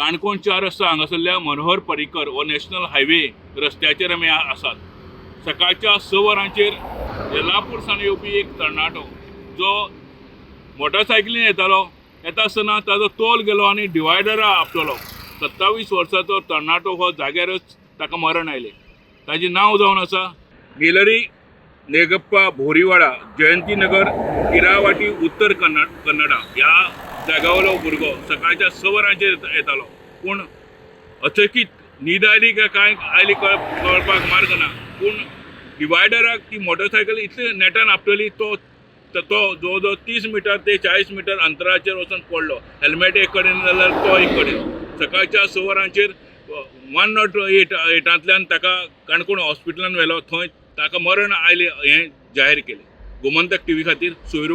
काणकोण 4 रस्ता हांगासरल्या मनोहर पर्रीकर हो नॅशनल हायवे रस्त्याचेर आमी आसात. सकाळच्या 6 वरांचेर येल्लापूर सावन येवपी एक तरणाटो जो मोटरसायकलीन येता आसतना ताजो तोल गेलो आनी डिवायडरा आपटलो. 27 वर्साचो तरणाटो हो जाग्यारच ताका मरण आयलें. ताचें नांव जावन आसा नीलरी नेगप्पा भोरीवाडा, जयंतीनगर, किरावाटी, उत्तर कन्नडा ह्या जाग्यावयलो भुरगो सकाळच्या 6 वरांचेर येतालो. पूण अचकीत न्हीद आयली काय कांय आयली कळपाक मार्ग ना. पूण डिवायडराक ती मोटरसायकल इतली नेटान आपटली तो जवळ जवळ 30 मिटर ते 40 मिटर अंतराचेर वचून पडलो. हेल्मेट एक कडेन जाल्यार तो एक कडेन. सकाळच्या 6 वरांचेर 108 ताका काणकोण हॉस्पिटलान व्हेलो. थंय ताका मरण आयलें हें जाहीर केलें. गोमंतक टीव्ही खातीर सोयरू